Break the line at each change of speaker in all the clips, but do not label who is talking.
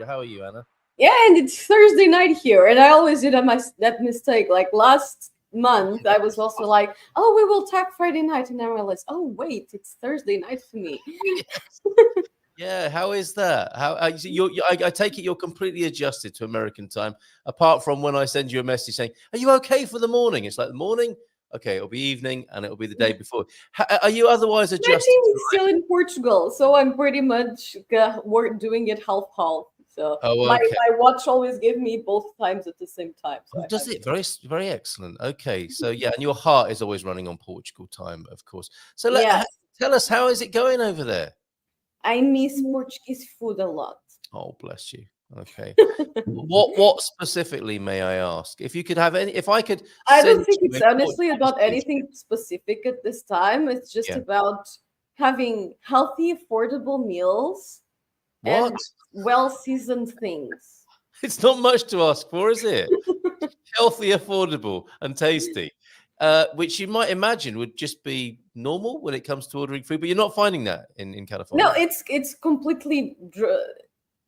How are you, Anna?
Yeah, and it's Thursday night here, and I always do that mistake. Like last month, I was also like, "Oh, we will talk Friday night," and then I realized, "Oh, wait, it's Thursday night for me."
Yeah, how is that? How I take it you're completely adjusted to American time, apart from when I send you a message saying, "Are you okay for the morning?" It's like the morning. Okay, it'll be evening, and it'll be the day before. Are you otherwise
My
adjusted
team
to
is still in Portugal, so I'm pretty much doing it half half. So
Oh,
my
okay.
my watch always give me both times at the same time. So I
Does
have
it? Very excellent. Okay, so yeah, and your heart is always running on Portugal time, of course. So
yes,
tell us, how is it going over there?
I miss Portuguese food a lot.
Oh, bless you. Okay. What specifically, may I ask? If you could have any, if I could
I don't
send
think
you
it's
a
honestly
Portuguese
about
dish.
anything specific at this time. It's just
Yeah.
about having healthy, affordable meals and
What?
well seasoned things.
It's not much to ask for, is it? Healthy, affordable, and tasty. Which you might imagine would just be normal when it comes to ordering food, but you're not finding that in
No,
California.
it's completely.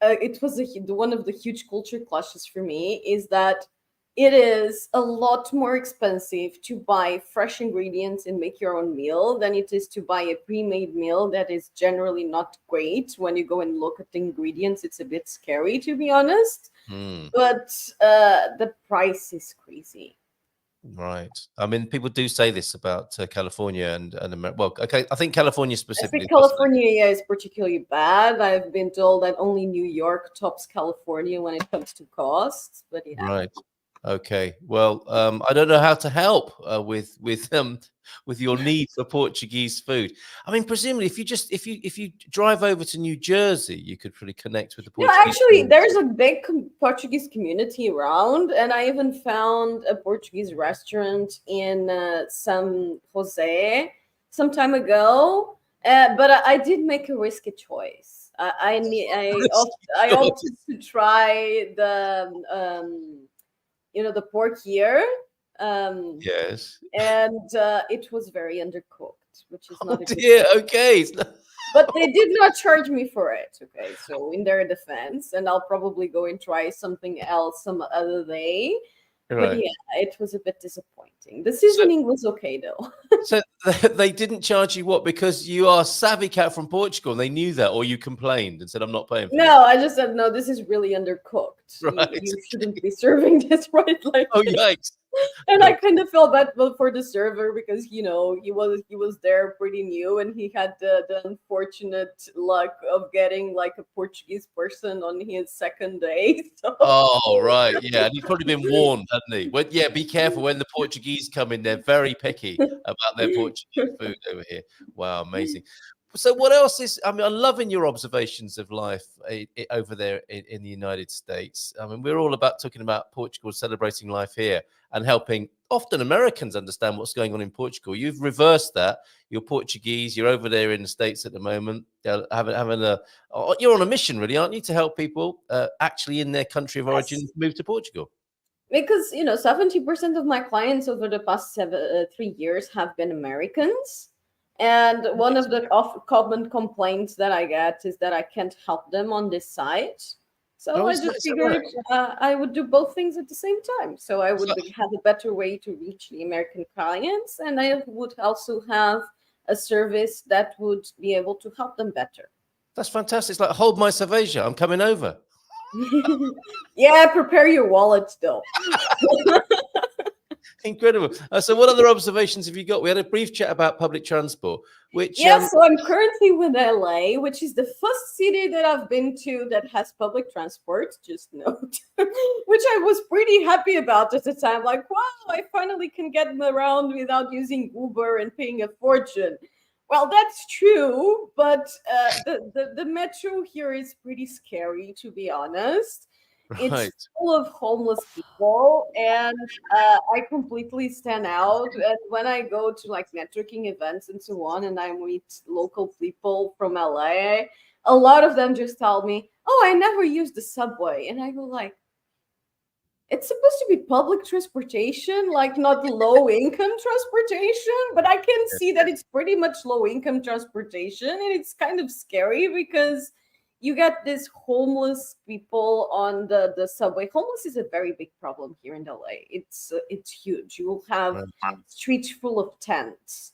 It was one of the huge culture clashes for me is that it is a lot more expensive to buy fresh ingredients and make your own meal than it is to buy a pre-made meal that is generally not great. When you go and look at the ingredients, it's a bit scary, to be honest.
Hmm.
But the price is crazy.
Right. I mean, people do say this about California and America. Well, okay, I think California
I
specifically
think
is the same.
California, yeah, is particularly bad. I've been told that only New York tops California when it comes to costs. But yeah.
Right. Okay. Well, I don't know how to help with your need for Portuguese food. I mean, presumably, if you drive over to New Jersey, you could really connect with the
No,
Portuguese
actually,
community.
there's a big Portuguese community around, and I even found a Portuguese restaurant in San Jose some time ago. But I did make a risky choice. I opted to try the pork here, um,
Yes.
and it was very undercooked, which is
Oh
not a good.
dear. Okay.
But they did not charge me for it. Okay, so in their defense, and I'll probably go and try something else some other day. But
Right.
yeah, it was a bit disappointing. The
So,
seasoning was okay though.
so they didn't charge you what, because you are savvy cat from Portugal and they knew that, or you complained and said, "I'm not paying for this."
No, I just said no. This is really undercooked. You
Right.
you shouldn't be serving this right like
Oh,
this.
yikes.
And I
Okay.
kind of felt bad for the server because he was there pretty new and he had the unfortunate luck of getting like a Portuguese person on his second day. So
Oh, right. Yeah. And he's probably been warned, hadn't he? Well, yeah, be careful when the Portuguese come in. They're very picky about their Portuguese food over here. Wow, amazing. So, what else is, I mean, I'm loving your observations of life over there in the United States. I mean, we're all about talking about Portugal, celebrating life here and helping often Americans understand what's going on in Portugal. You've reversed that. You're Portuguese. You're over there in the States at the moment, having a, you're on a mission, really, aren't you, to help people actually in their country of origin
yes,
move to Portugal?
because 70% of my clients over the past 3 years have been Americans. And one of the common complaints that I get is that I can't help them on this site. So
Oh,
I
is
just
that right?
figured I would do both things at the same time. So I would
So,
have a better way to reach the American clients, and I would also have a service that would be able to help them better.
that's fantastic. It's like, hold my cerveja. I'm coming over.
Yeah, prepare your wallet though.
Incredible. So, what other observations have you got? We had a brief chat about public transport, which,
Yeah, so I'm currently with LA, which is the first city that I've been to that has public transport, just note, which I was pretty happy about at the time. Like, wow, I finally can get around without using Uber and paying a fortune. Well, that's true, but the metro here is pretty scary, to be honest. It's
right.
full of homeless people, and I completely stand out. And when I go to like networking events and so on, and I meet local people from LA, a lot of them just tell me, "Oh, I never use the subway," and I go like, it's supposed to be public transportation, like not low income transportation, but I can see that it's pretty much low income transportation, and it's kind of scary because you get these homeless people on the subway. Homeless is a very big problem here in LA. It's huge. You will have
Right.
streets full of tents,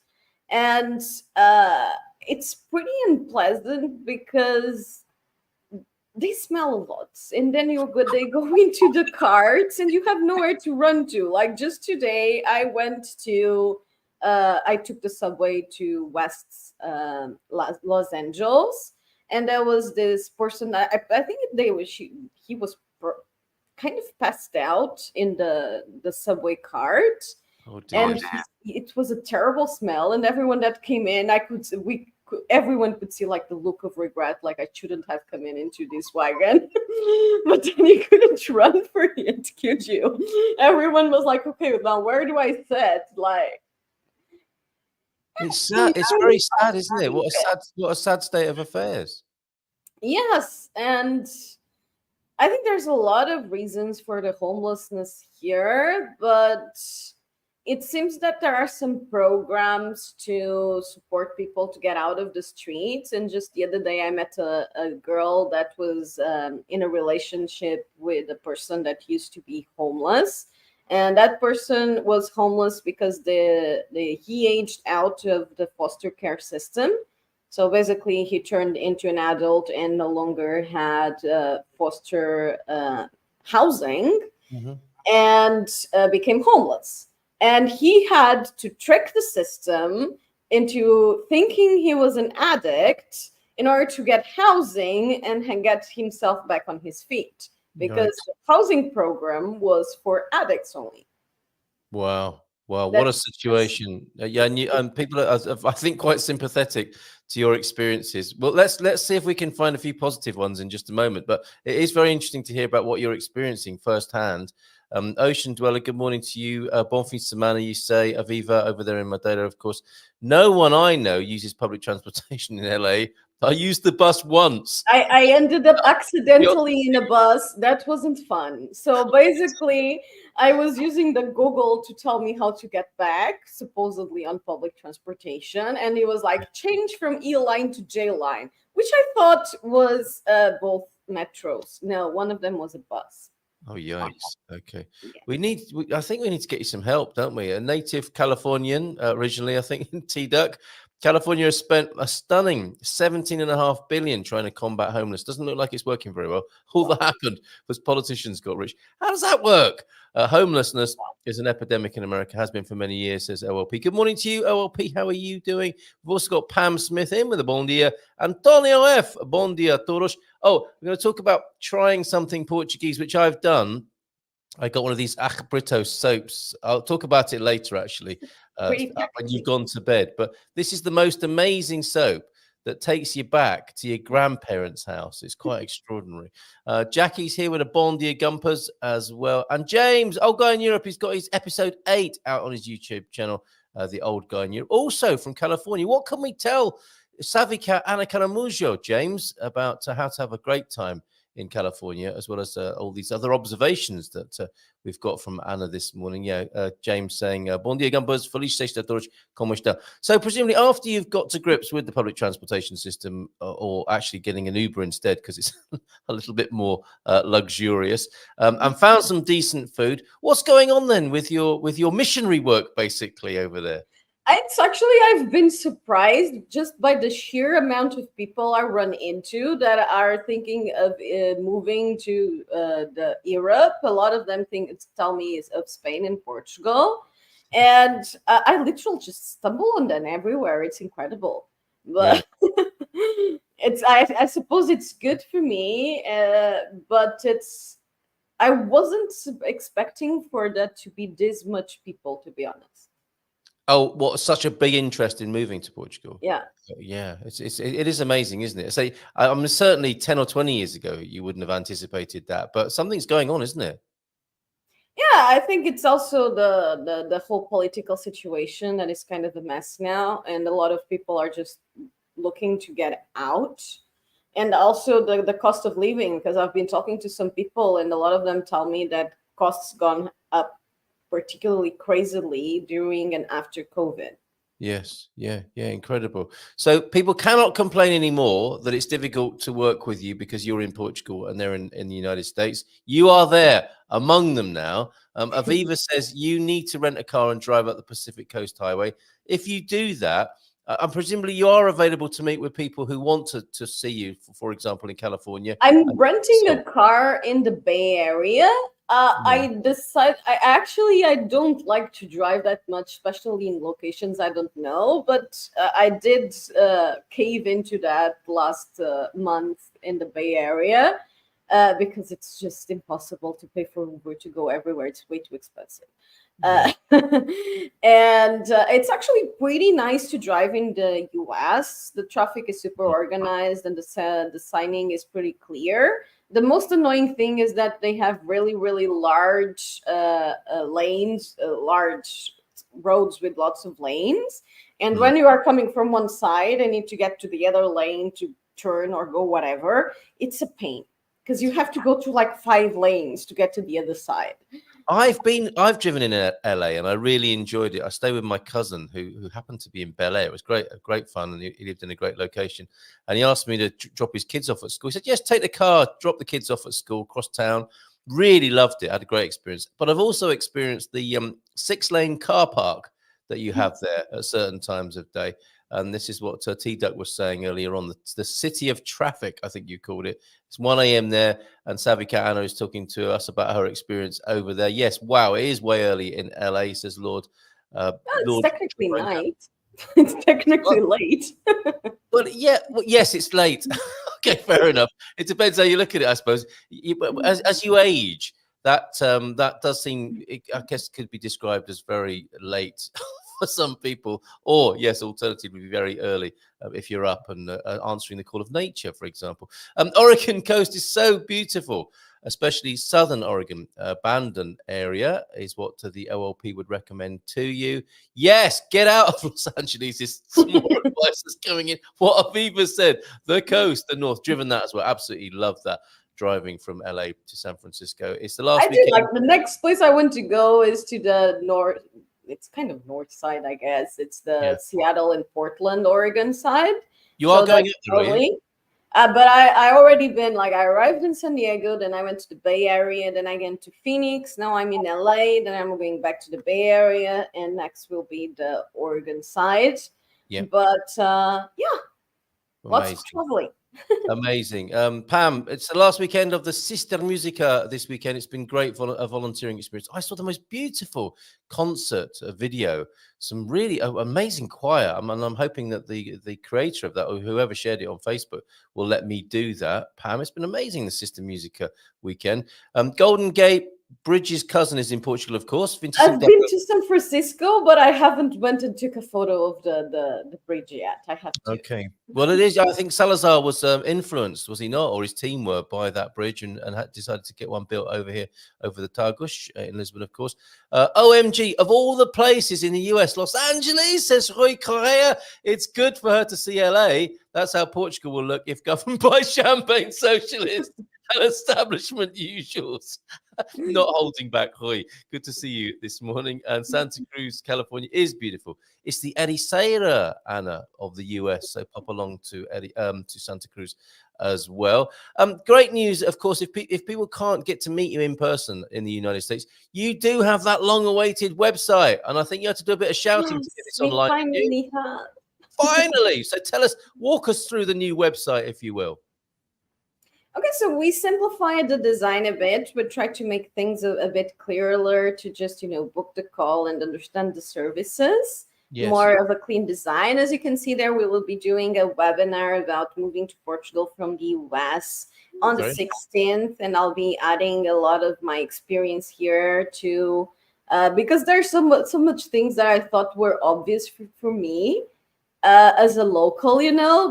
and uh, it's pretty unpleasant because they smell a lot, and then they go into the carts and you have nowhere to run to. Like just today I went to I took the subway to West Los Angeles, and there was this person. I think he was kind of passed out in the subway cart,
Oh dear.
and it was a terrible smell. And everyone that came in, everyone could see like the look of regret, like I shouldn't have come in into this wagon. But then you couldn't run for it, could you? Everyone was like, okay, now where do I sit? Like,
It's sad. It's very sad, isn't it? What a sad state of affairs.
yes. And I think there's a lot of reasons for the homelessness here, but it seems that there are some programs to support people to get out of the streets. And just the other day, I met a girl that was in a relationship with a person that used to be homeless. And that person was homeless because he aged out of the foster care system. So basically, he turned into an adult and no longer had foster housing,
Mhm.
and became homeless. And he had to trick the system into thinking he was an addict in order to get housing and get himself back on his feet, because
Yikes.
the housing program was for addicts only.
Wow. Wow. What a
That's
situation. Yeah, and people are, I think, quite sympathetic to your experiences. Well, let's see if we can find a few positive ones in just a moment. But it is very interesting to hear about what you're experiencing firsthand. Ocean Dweller, good morning to you. Bon fin de semana, you say. Aviva over there in Madeira, of course. No one I know uses public transportation in LA. I used the bus once.
I ended up accidentally in a bus. That wasn't fun. So basically, I was using the Google to tell me how to get back, supposedly on public transportation. And it was like change from E line to J line, which I thought was both metros. No, one of them was a bus.
Oh, yikes. Okay.
Yeah.
I think we need to get you some help, don't we? A native Californian, originally, I think, in T-Duck. California has spent a stunning 17.5 billion trying to combat homeless. Doesn't look like it's working very well. All that happened was politicians got rich. How does that work? Homelessness is an epidemic in America, has been for many years, says OLP. Good morning to you, OLP. How are you doing? We've also got Pam Smith in with a bon dia. Antonio F. Bon dia, todos. Oh, we're going to talk about trying something Portuguese, which I've done. I got one of these Brito soaps. I'll talk about it later, actually,
Pretty
when you've gone to bed. But this is the most amazing soap that takes you back to your grandparents' house. It's quite extraordinary. Jackie's here with a bon dia gumpers as well. And James, Old Guy in Europe, he's got his episode 8 out on his YouTube channel, The Old Guy in Europe. Also from California. What can we tell Savika Anacaramujo, James, about how to have a great time in California, as well as all these other observations that we've got from Anna this morning? Yeah, James saying, Bon dia, gambas, feliz sexta todos, como está? So presumably after you've got to grips with the public transportation system, or actually getting an Uber instead, because it's a little bit more luxurious, and found some decent food, what's going on then with your missionary work, basically, over there?
It's actually, I've been surprised just by the sheer amount of people I run into that are thinking of moving to the Europe. A lot of them tell me is of Spain and Portugal, and I literally just stumble on them everywhere. It's incredible, but I suppose it's good for me, but I wasn't expecting for that to be this much people, to be honest.
Oh, what such a big interest in moving to Portugal.
Yeah.
Yeah, it is amazing, isn't it? So I mean, certainly 10 or 20 years ago, you wouldn't have anticipated that, but something's going on, isn't it?
Yeah, I think it's also the whole political situation that is kind of a mess now, and a lot of people are just looking to get out. And also the cost of living, because I've been talking to some people, and a lot of them tell me that costs gone up particularly crazily during and after COVID.
Yes, yeah, yeah, incredible. So people cannot complain anymore that it's difficult to work with you because you're in Portugal and they're in the United States. You are there among them now. Aviva says you need to rent a car and drive up the Pacific Coast Highway. If you do that, and presumably you are available to meet with people who want to see you, for example, in California.
I'm renting a
So,
car in the Bay Area.
yeah.
I don't like to drive that much, especially in locations I don't know. But I did cave into that last month in the Bay Area because it's just impossible to pay for Uber to go everywhere. It's way too expensive.
Yeah.
And it's actually pretty nice to drive in the US. The traffic is super organized and the signing is pretty clear. The most annoying thing is that they have really, really large lanes, large roads with lots of lanes. And when you are coming from one side and need to get to the other lane to turn or go whatever, it's a pain because you have to go through like 5 lanes to get to the other side.
I've driven in LA and I really enjoyed it. I stayed with my cousin who happened to be in Bel Air. It was great fun, and he lived in a great location. And he asked me to drop his kids off at school. He said, "Yes, take the car, drop the kids off at school, cross town." Really loved it. I had a great experience. But I've also experienced the 6-lane car park that you have there at certain times of day. And this is what T Duck was saying earlier on, the city of traffic, I think you called it. It's 1 a.m. there, and Savika Anna is talking to us about her experience over there. Yes, wow, it is way early in LA, says Lord.
It's
Lord
technically night. It's technically
well,
late.
well, yeah, well, yes, it's late. Okay, fair enough. It depends how you look at it, I suppose. But as you age, that does seem, I guess, could be described as very late for some people, or yes, alternatively, very early if you're up and answering the call of nature, for example. Oregon coast is so beautiful, especially southern Oregon. Bandon area is what the OLP would recommend to you. Yes, get out of Los Angeles. Is some more advice that's coming in. What Aviva said, the coast, the north, driven that as well. Absolutely love that. Driving from LA to San Francisco. It's the last
I did like
weekend.
the next place I want to go is to the north. It's kind of north side, I guess. It's the
Yeah.
Seattle and Portland, Oregon side.
You are
So
going
that's
up there, are you?
probably. But I already been like I arrived in San Diego, then I went to the Bay Area, then I went to Phoenix. Now I'm in LA, then I'm going back to the Bay Area, and next will be the Oregon side.
Yeah.
But yeah, lots of
Amazing.
traveling.
Amazing. Pam, it's the last weekend of the Sister Musica this weekend. It's been great a volunteering experience. I saw the most beautiful concert video, some really amazing choir. I'm hoping that the creator of that, or whoever shared it on Facebook, will let me do that. Pam, it's been amazing, the Sister Musica weekend. Golden Gate Bridges' cousin is in Portugal, of course.
I've been to San Francisco, but I haven't went and took a photo of the bridge yet. I have to.
Okay. Well, it is. I think Salazar was influenced, was he not, or his team were, by that bridge, and had decided to get one built over here, over the Tagus in Lisbon, of course. OMG, of all the places in the US, Los Angeles, says Rui Correa. It's good for her to see LA. That's how Portugal will look if governed by champagne socialists and establishment usuals. Not holding back, Rui. Good to see you this morning. And Santa Cruz, California is beautiful. It's the Ericeira, Anna, of the US. So pop along to Santa Cruz as well. Great news, of course, if people can't get to meet you in person in the United States, you do have that long-awaited website. And I think you have to do a bit of shouting to get this
We
online.
finally have.
Finally. So walk us through the new website, if you will.
Okay, so we simplified the design a bit, but tried to make things a bit clearer to just, book the call and understand the services.
Yes.
More of a clean design. As you can see there, we will be doing a webinar about moving to Portugal from the US on the 16th, and I'll be adding a lot of my experience here too, because there's so much things that I thought were obvious for me as a local,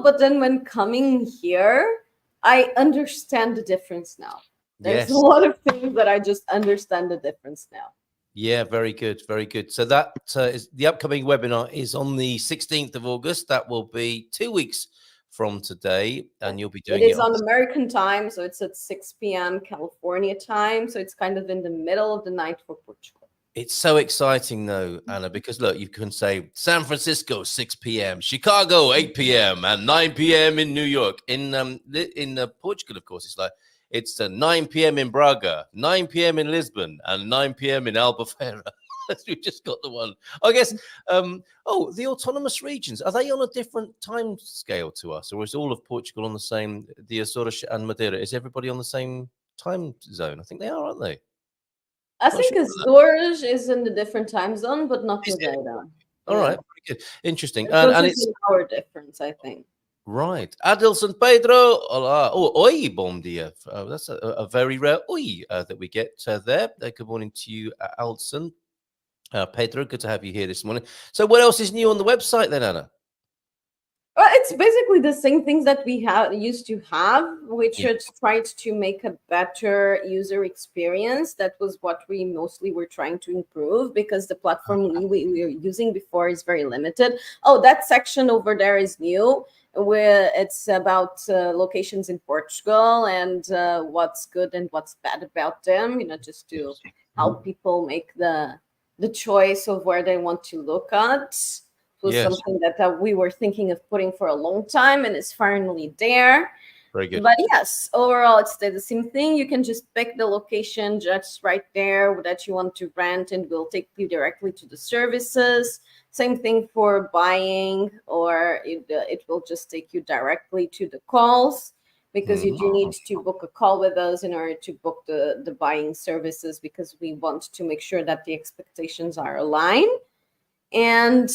but then when coming here, I understand the difference now. There's a lot of things that I just understand the difference now.
Yeah, very good, very good. So that is the upcoming webinar is on the 16th of August. That will be 2 weeks from today, and you'll be doing it.
It is on American time, so it's at 6 p.m. California time. So it's kind of in the middle of the night for Portugal.
It's so exciting though, Anna, because look, you can say San Francisco 6 p.m., Chicago 8 p.m., and 9 p.m. in New York. In Portugal, of course, it's 9 p.m. in Braga, 9 p.m. in Lisbon, and 9 p.m. in Albufeira. We've just got the one. I guess. The autonomous regions, are they on a different time scale to us, or is all of Portugal on the same? The Azores and Madeira, is everybody on the same time zone? I think they are, aren't they?
I
Not sure
think Azores is in a different time zone, but not
Is it?
Madeira.
All
Yeah.
right, very good, interesting,
Azores
and
is
it's
an hour difference, I think.
right. Adilson Pedro, olá. Oh, oi, bom dia. That's a very rare oi that we get there. Good morning to you, Alson. Pedro, good to have you here this morning. So, what else is new on the website then, Anna?
Well, it's basically the same things that we used to have, which
Yeah.
is tried to make a better user experience. That was what we mostly were trying to improve, because the platform we were using before is very limited. Oh, that section over there is new, where it's about locations in Portugal and what's good and what's bad about them. Just to help people make the choice of where they want to look at. Was
Yes.
something that we were thinking of putting for a long time, and it's finally there.
Very good.
But yes, overall, it's the same thing. You can just pick the location just right there that you want to rent, and we'll take you directly to the services. Same thing for buying, or it will just take you directly to the calls, because you do need to book a call with us in order to book the buying services, because we want to make sure that the expectations are aligned. And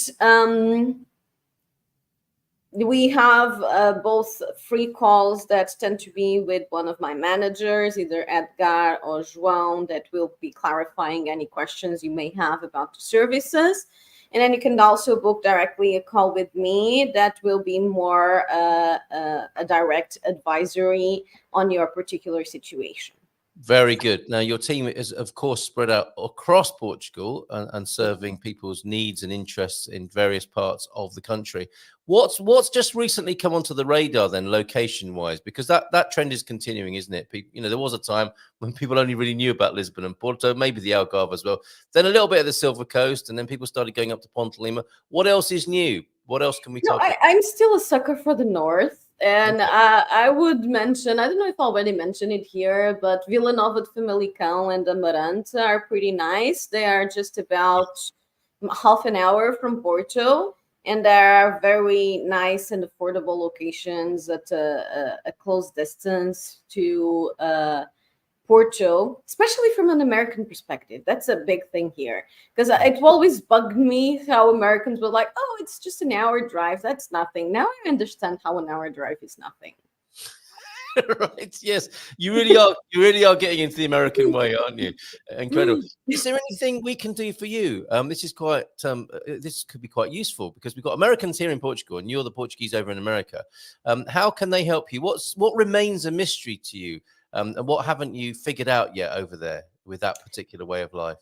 we have both free calls that tend to be with one of my managers, either Edgar or João, that will be clarifying any questions you may have about the services. And then you can also book directly a call with me that will be more a direct advisory on your particular situation.
Very good. Now, your team is, of course, spread out across Portugal and serving people's needs and interests in various parts of the country. What's just recently come onto the radar then, location-wise? Because that trend is continuing, isn't it? There was a time when people only really knew about Lisbon and Porto, maybe the Algarve as well. Then a little bit of the Silver Coast, and then people started going up to Ponte Lima. What else is new? What else can we talk about?
I'm still a sucker for the north. And I would mention, I don't know if I already mentioned it here, but Vila Nova de Famalicão and Amarante are pretty nice. They are just about half an hour from Porto, and there are very nice and affordable locations at a close distance to Porto, especially from an American perspective. That's a big thing here, because it always bugged me how Americans were like, "Oh, it's just an hour drive. That's nothing." Now I understand how an hour drive is nothing.
Right? Yes, you really are. You really are getting into the American way, aren't you? Incredible. Is there anything we can do for you? This is quite. This could be quite useful, because we've got Americans here in Portugal, and you're the Portuguese over in America. How can they help you? What remains a mystery to you? And what haven't you figured out yet over there with that particular way of life?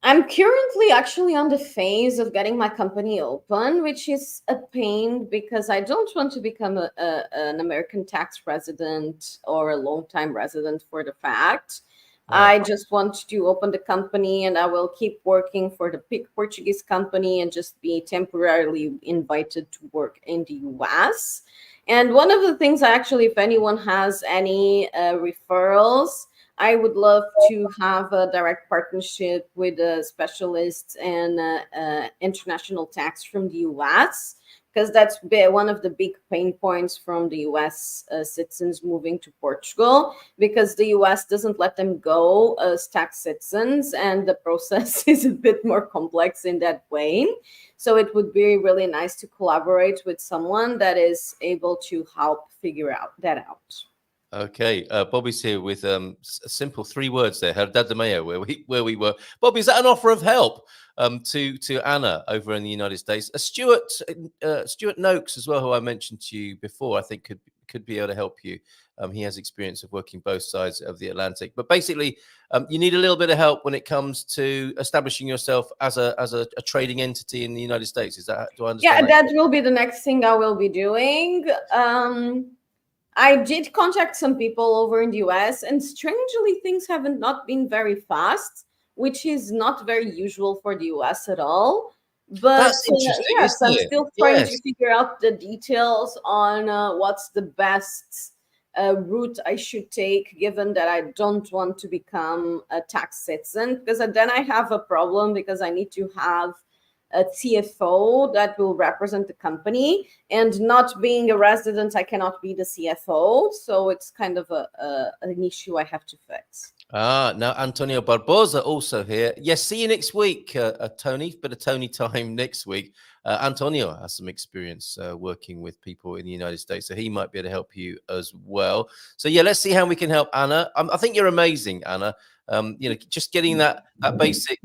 I'm currently actually on the phase of getting my company open, which is a pain, because I don't want to become an American tax resident or a long-time resident for the fact.
Right.
I just want to open the company, and I will keep working for the big Portuguese company and just be temporarily invited to work in the US. And one of the things, actually, if anyone has any referrals, I would love to have a direct partnership with a specialist in international tax from the US, because that's one of the big pain points from the US citizens moving to Portugal, because the US doesn't let them go as tax citizens, and the process is a bit more complex in that way. So it would be really nice to collaborate with someone that is able to help figure that out.
Okay, Bobby's here with a simple 3 words there. Herdad de Mayo, where we were. Bobby, is that an offer of help to Anna over in the United States? Stuart Noakes as well, who I mentioned to you before, I think could be able to help you. He has experience of working both sides of the Atlantic. But basically, you need a little bit of help when it comes to establishing yourself as a trading entity in the United States. Is that, do I understand?
Yeah, that will be the next thing I will be doing. I did contact some people over in the US, and strangely, things haven't not been very fast. which is not very usual for the US at all. But
That's interesting,
yes,
isn't
I'm
it?
still trying to
Yes.
figure out the details on what's the best route I should take, given that I don't want to become a tax citizen. Because then I have a problem because I need to have a CFO that will represent the company, and not being a resident, I cannot be the CFO. So it's kind of an issue I have to fix.
Now Antonio Barbosa also here. Yes, see you next week, Tony. Bit of Tony time next week. Antonio has some experience working with people in the United States, so he might be able to help you as well. So yeah, let's see how we can help Anna. I think you're amazing, Anna. Just getting that basic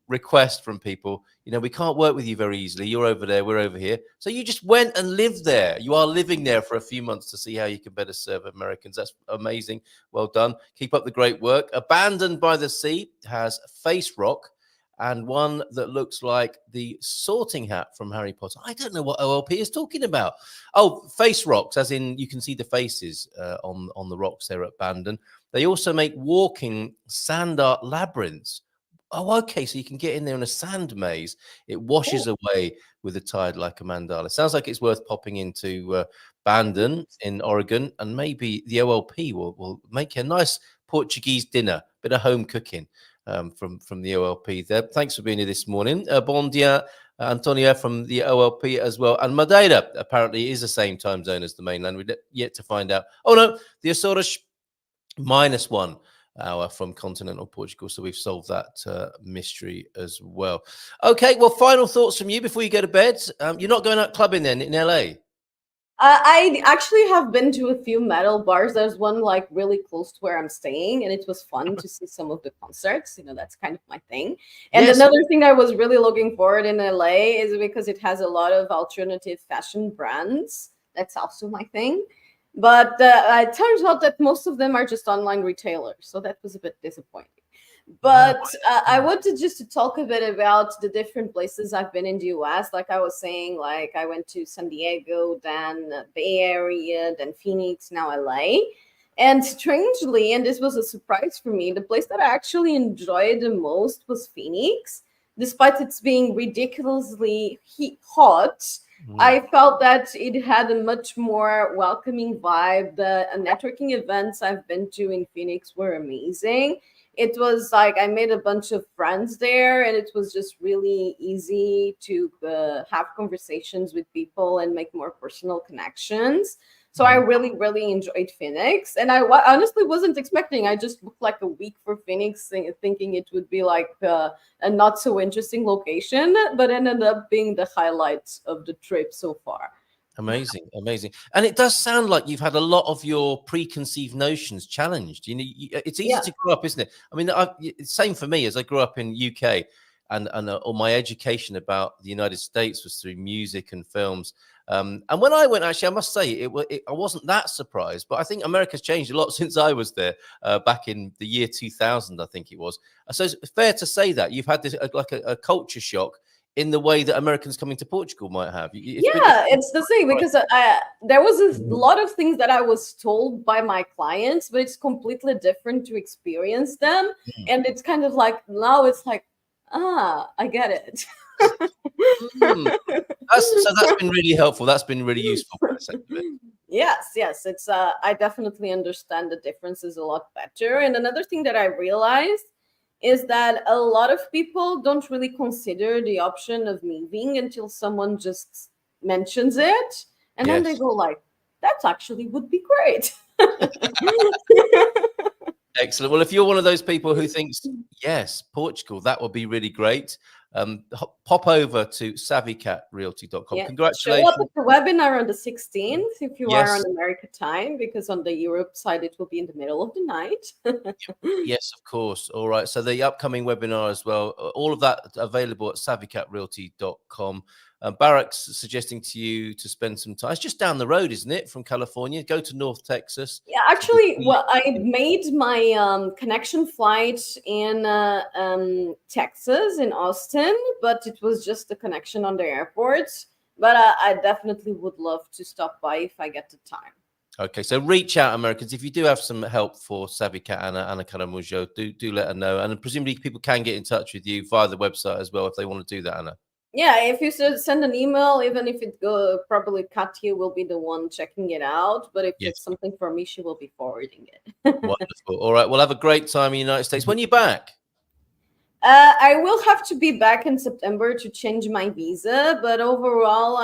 request from people. We can't work with you very easily. You're over there, we're over here. So you just went and lived there. You are living there for a few months to see how you can better serve Americans. That's amazing. Well done. Keep up the great work. Abandoned by the Sea has face rock and one that looks like the sorting hat from Harry Potter. I don't know what OLP is talking about. Oh, face rocks, as in you can see the faces on the rocks there at Bandon. They also make walking sand art labyrinths. Oh, okay. So you can get in there in a sand maze. It washes away with the tide like a mandala. Sounds like it's worth popping into Bandon in Oregon, and maybe the OLP will make a nice Portuguese dinner, bit of home cooking from the OLP there. Thanks for being here this morning. Bon dia, Antonia from the OLP as well. And Madeira apparently is the same time zone as the mainland. We're yet to find out. Oh, no, the Açores -1 hour from continental Portugal. So we've solved that mystery as well. Okay, well, final thoughts from you before you go to bed. You're not going out clubbing then in LA?
I actually have been to a few metal bars. There's one like really close to where I'm staying, and it was fun to see some of the concerts. That's kind of my thing. And
Yes.
another thing I was really looking forward in LA is because it has a lot of alternative fashion brands. That's also my thing. But it turns out that most of them are just online retailers. So that was a bit disappointing. But I wanted just to talk a bit about the different places I've been in the US. Like I was saying, like I went to San Diego, then Bay Area, then Phoenix, now LA. And strangely, and this was a surprise for me, the place that I actually enjoyed the most was Phoenix. Despite it's being ridiculously hot, I felt that it had a much more welcoming vibe. The networking events I've been to in Phoenix were amazing. It was like I made a bunch of friends there, and it was just really easy to have conversations with people and make more personal connections. So I really, really enjoyed Phoenix, and I honestly wasn't expecting. I just booked like a week for Phoenix, thinking it would be like a not so interesting location, but ended up being the highlight of the trip so far.
Amazing, amazing. And it does sound like you've had a lot of your preconceived notions challenged. It's easy
Yeah.
to grow up, isn't it? I mean, same for me as I grew up in UK, and all my education about the United States was through music and films. And when I went, actually, I must say, I wasn't that surprised. But I think America's changed a lot since I was there back in the year 2000, I think it was. So it's fair to say that you've had this like a culture shock in the way that Americans coming to Portugal might have.
It's the same because there was a lot of things that I was told by my clients, but it's completely different to experience them. And it's kind of like now it's like, I get it.
That's been really helpful. That's been really useful.
Yes, it's I definitely understand the differences a lot better. And another thing that I realized is that a lot of people don't really consider the option of moving until someone just mentions it, and then they go like, that actually would be great.
Excellent. Well, if you're one of those people who thinks, yes, Portugal, that would be really great, pop over to savvycatrealty.com.
Yeah.
Congratulations.
Show up at the webinar on the 16th if you are on America time, because on the Europe side, it will be in the middle of the night.
Yes, of course. All right. So the upcoming webinar as well, all of that available at savvycatrealty.com. Barak's suggesting to you to spend some time. It's just down the road, isn't it, from California? Go to North Texas.
Yeah, actually, well, I made my connection flight in Texas, in Austin, but it was just a connection on the airport. But I definitely would love to stop by if I get the time.
Okay, so reach out, Americans. If you do have some help for Savvy Cat Anna Caramujo, do let her know. And presumably people can get in touch with you via the website as well if they want to do that, Anna.
Yeah, if you send an email, even if it probably Katya will be the one checking it out. But if it's something for me, she will be forwarding it.
Wonderful. All right, well, have a great time in the United States. When are you back?
I will have to be back in September to change my visa, but overall,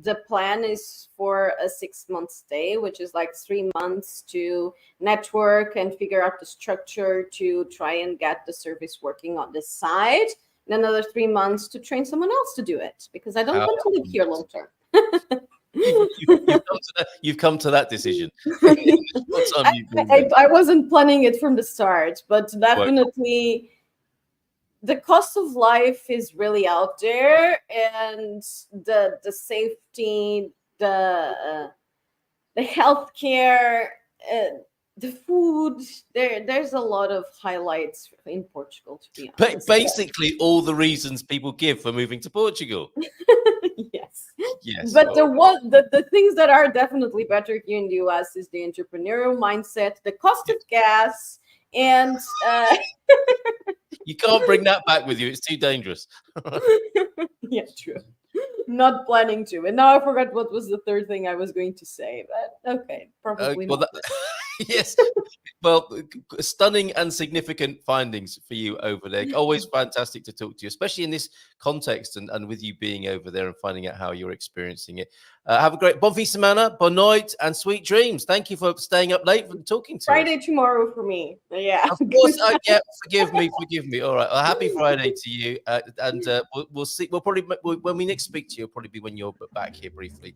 the plan is for a 6-month stay, which is like 3 months to network and figure out the structure to try and get the service working on this side. And another 3 months to train someone else to do it, because I don't want to live here long term.
You've come to that decision.
I wasn't planning it from the start, but definitely the cost of life is really out there, and the safety, the healthcare, the food, there's a lot of highlights in Portugal, to be honest.
Basically, all the reasons people give for moving to Portugal.
Yes. But the things that are definitely better here in the US is the entrepreneurial mindset, the cost of gas, and
you can't bring that back with you. It's too dangerous.
Yeah, true. Not planning to. And now I forgot what was the third thing I was going to say, but okay, probably not.
Yes. Well, stunning and significant findings for you over there. Always fantastic to talk to you, especially in this context and with you being over there and finding out how you're experiencing it. Have a great bon fin semana, bon noite, and sweet dreams. Thank you for staying up late and talking to
Friday us. Tomorrow for me. Yeah.
Of course. Yeah. Forgive me. All right. Well, happy Friday to you. And we'll see. We'll probably, when we next speak to you, it'll probably be when you're back here briefly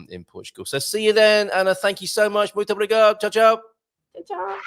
in Portugal. So see you then, Anna. Thank you so much. Muito obrigado. Ciao, ciao.
Ciao.